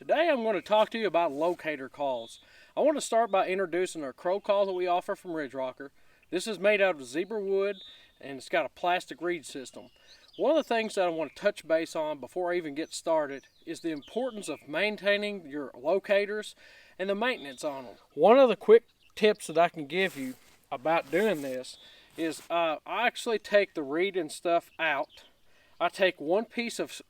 Today I'm going to talk to you about locator calls. I want to start by introducing our crow call that we offer from Ridge Rocker. This is made out of zebra wood and it's got a plastic reed system. One of the things that I want to touch base on before I even get started is the importance of maintaining your locators and the maintenance on them. One of the quick tips that I can give you about doing this is I actually take the reed and stuff out. I take one piece of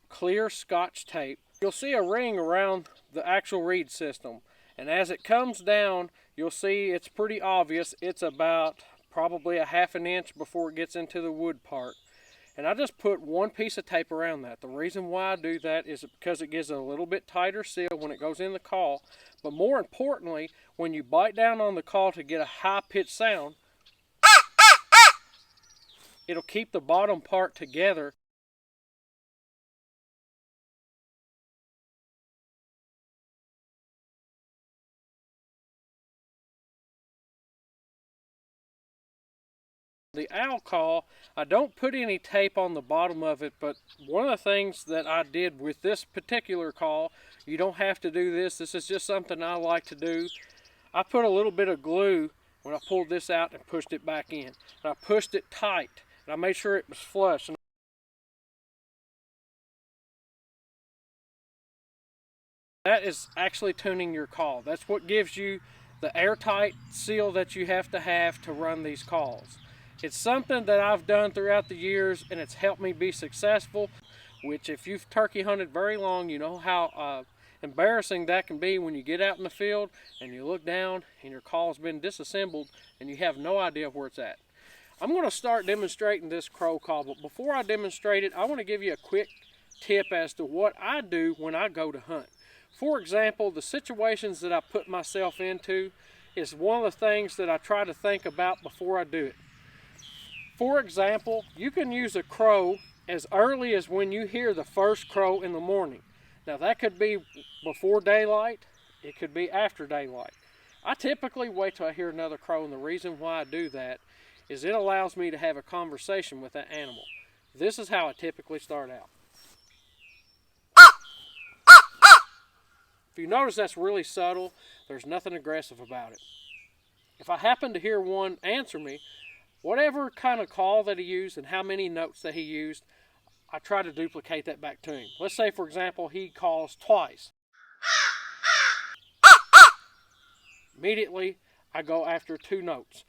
clear Scotch tape. You'll see a ring around the actual reed system, and as it comes down you'll see it's pretty obvious. It's about probably a half an inch before it gets into the wood part, and I just put one piece of tape around that. The reason why I do that is because it gives it a little bit tighter seal when it goes in the call, but more importantly, when you bite down on the call to get a high-pitched sound, it'll keep the bottom part together. The owl call, I don't put any tape on the bottom of it, but one of the things that I did with this particular call, you don't have to do this, this is just something I like to do. I put a little bit of glue when I pulled this out and pushed it back in. And I pushed it tight, and I made sure it was flush. That is actually tuning your call. That's what gives you the airtight seal that you have to run these calls. It's something that I've done throughout the years, and it's helped me be successful, which if you've turkey hunted very long, you know how embarrassing that can be when you get out in the field and you look down and your call's been disassembled and you have no idea where it's at. I'm going to start demonstrating this crow call, but before I demonstrate it, I want to give you a quick tip as to what I do when I go to hunt. For example, the situations that I put myself into is one of the things that I try to think about before I do it. For example, you can use a crow as early as when you hear the first crow in the morning. Now that could be before daylight, it could be after daylight. I typically wait till I hear another crow, and the reason why I do that is it allows me to have a conversation with that animal. This is how I typically start out. If you notice, that's really subtle. There's nothing aggressive about it. If I happen to hear one answer me, whatever kind of call that he used and how many notes that he used, I try to duplicate that back to him. Let's say, for example, he calls twice. Immediately, I go after 2 notes.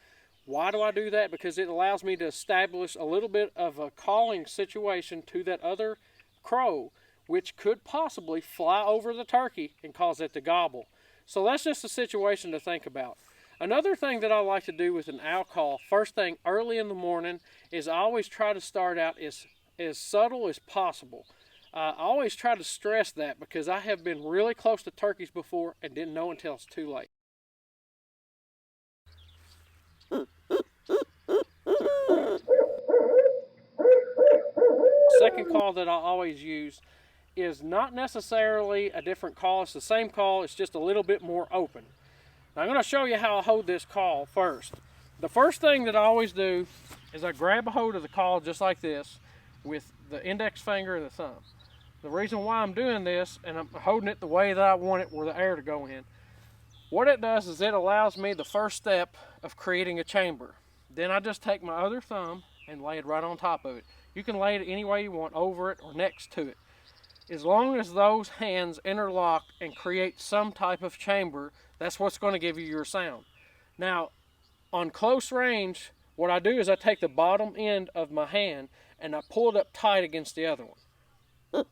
Why do I do that? Because it allows me to establish a little bit of a calling situation to that other crow, which could possibly fly over the turkey and cause it to gobble. So that's just a situation to think about. Another thing that I like to do with an owl call, first thing early in the morning, is I always try to start out as subtle as possible. I always try to stress that because I have been really close to turkeys before and didn't know until it's too late. Second call that I always use is not necessarily a different call. It's the same call, it's just a little bit more open. Now I'm going to show you how I hold this call first. The first thing that I always do is I grab a hold of the call just like this with the index finger and the thumb. The reason why I'm doing this, and I'm holding it the way that I want it, where the air to go in, what it does is it allows me the first step of creating a chamber. Then I just take my other thumb and lay it right on top of it. You can lay it any way you want, over it or next to it. As long as those hands interlock and create some type of chamber, that's what's going to give you your sound. Now, on close range, what I do is I take the bottom end of my hand and I pull it up tight against the other one.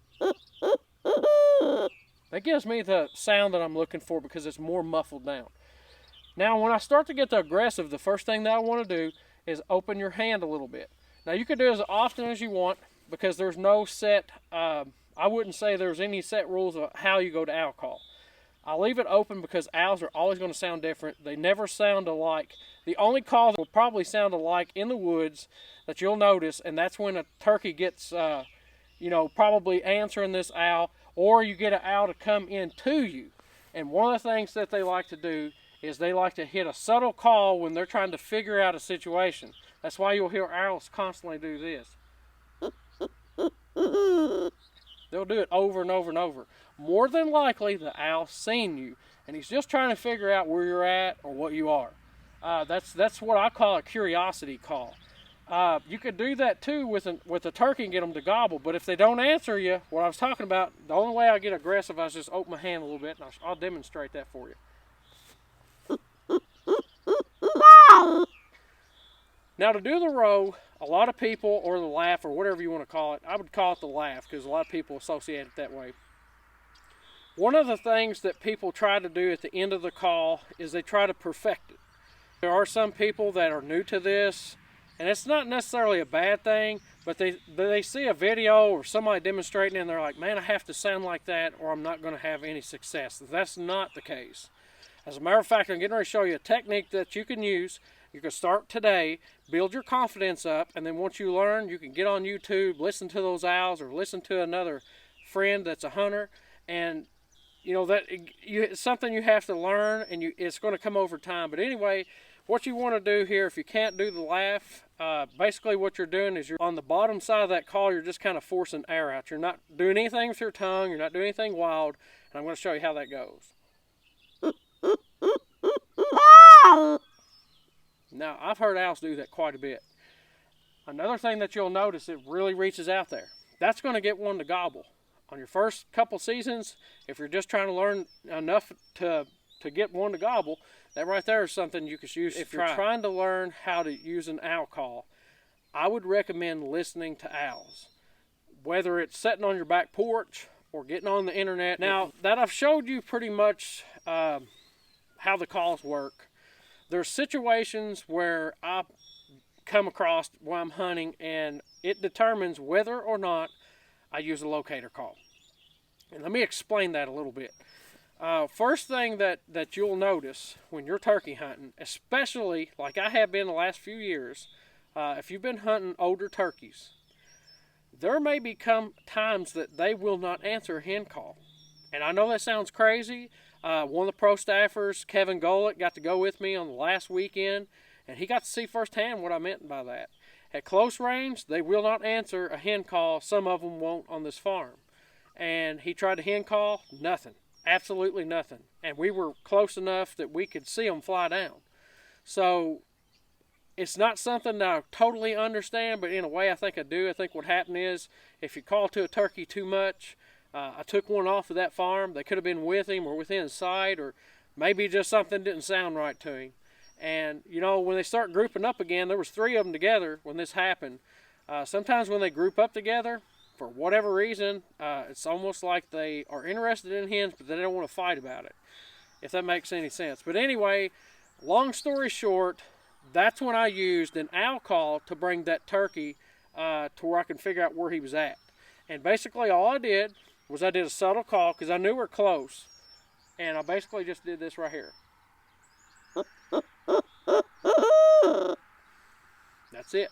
That gives me the sound that I'm looking for because it's more muffled down. Now, when I start to get the aggressive, the first thing that I want to do is open your hand a little bit. Now, you can do it as often as you want because there's no set, I wouldn't say there's any set rules of how you go to owl call. I leave it open because owls are always going to sound different. They never sound alike. The only call that will probably sound alike in the woods that you'll notice, and that's when a turkey gets, probably answering this owl, or you get an owl to come in to you. And one of the things that they like to do is they like to hit a subtle call when they're trying to figure out a situation. That's why you'll hear owls constantly do this. They'll do it over and over and over. More than likely, the owl's seen you, and he's just trying to figure out where you're at or what you are. That's what I call a curiosity call. You could do that too with a turkey and get them to gobble, but if they don't answer you, what I was talking about, the only way I get aggressive, I just open my hand a little bit, and I'll demonstrate that for you. Now to do the row, a lot of people, or the laugh, or whatever you want to call it, I would call it the laugh because a lot of people associate it that way. One of the things that people try to do at the end of the call is they try to perfect it. There are some people that are new to this, and it's not necessarily a bad thing, but they see a video or somebody demonstrating and they're like, man, I have to sound like that or I'm not going to have any success. That's not the case. As a matter of fact, I'm getting ready to show you a technique that you can use. You can start today, build your confidence up, and then once you learn, you can get on YouTube, listen to those owls, or listen to another friend that's a hunter, and it's something you have to learn, and it's going to come over time. But anyway, what you want to do here, if you can't do the laugh, basically what you're doing is you're on the bottom side of that call, you're just kind of forcing air out. You're not doing anything with your tongue, you're not doing anything wild, and I'm going to show you how that goes. Now, I've heard owls do that quite a bit. Another thing that you'll notice, it really reaches out there. That's going to get one to gobble. On your first couple seasons, if you're just trying to learn enough to get one to gobble, that right there is something you could use. If you're trying to learn how to use an owl call, I would recommend listening to owls. Whether it's sitting on your back porch or getting on the internet. Now, that I've showed you pretty much how the calls work, there's situations where I come across while I'm hunting and it determines whether or not I use a locator call. And let me explain that a little bit. First thing that you'll notice when you're turkey hunting, especially like I have been the last few years, if you've been hunting older turkeys, there may become times that they will not answer a hen call. And I know that sounds crazy. One of the pro staffers, Kevin Golick, got to go with me on the last weekend, and he got to see firsthand what I meant by that. At close range, they will not answer a hen call. Some of them won't on this farm. And he tried a hen call, nothing. Absolutely nothing. And we were close enough that we could see them fly down. So it's not something that I totally understand, but in a way I think I do. I think what happened is if you call to a turkey too much, I took one off of that farm. They could have been with him or within sight, or maybe just something didn't sound right to him. And, when they start grouping up again, there was 3 of them together when this happened. Sometimes when they group up together, for whatever reason, it's almost like they are interested in hens, but they don't want to fight about it, if that makes any sense. But anyway, long story short, that's when I used an owl call to bring that turkey to where I can figure out where he was at. And basically all I did was I did a subtle call because I knew we were close. And I basically just did this right here. That's it.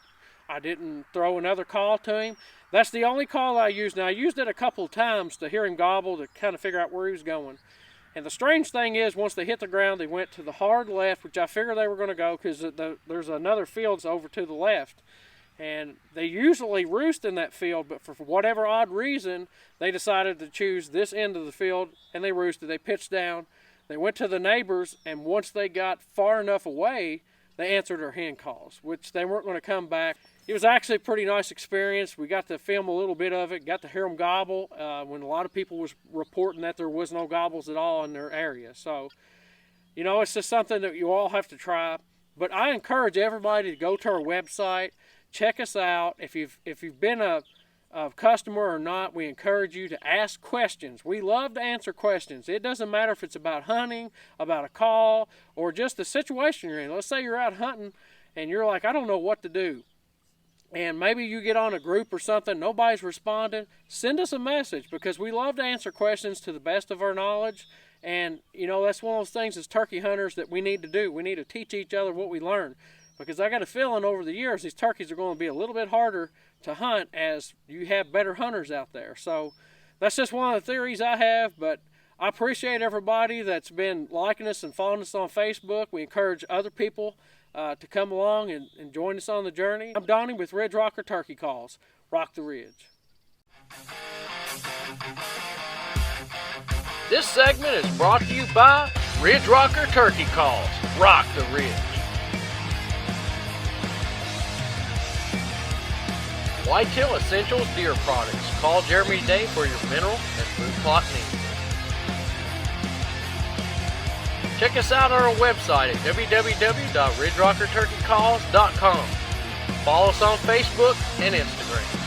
I didn't throw another call to him. That's the only call I used. Now, I used it a couple of times to hear him gobble, to kind of figure out where he was going. And the strange thing is, once they hit the ground, they went to the hard left, which I figured they were going to go because there's another field over to the left. And they usually roost in that field, but for whatever odd reason, they decided to choose this end of the field, and they roosted. They pitched down. They went to the neighbors, and once they got far enough away, they answered our hen calls, which they weren't going to come back. It was actually a pretty nice experience. We got to film a little bit of it, got to hear them gobble when a lot of people was reporting that there was no gobbles at all in their area. So, it's just something that you all have to try. But I encourage everybody to go to our website, check us out. If you've been a customer or not, we encourage you to ask questions. We love to answer questions. It doesn't matter if it's about hunting, about a call, or just the situation you're in. Let's say you're out hunting and you're like, I don't know what to do. And maybe you get on a group or something, nobody's responding. Send us a message because we love to answer questions to the best of our knowledge. And, that's one of those things as turkey hunters that we need to do. We need to teach each other what we learn. Because I got a feeling over the years these turkeys are going to be a little bit harder to hunt as you have better hunters out there. So that's just one of the theories I have, but I appreciate everybody that's been liking us and following us on Facebook. We encourage other people to come along and join us on the journey. I'm Donnie with Ridge Rocker Turkey Calls. Rock the Ridge. This segment is brought to you by Ridge Rocker Turkey Calls. Rock the Ridge. Whitetail Essentials Deer Products. Call Jeremy today for your mineral and food plot needs. Check us out on our website at www.ridgerockerturkeycalls.com. Follow us on Facebook and Instagram.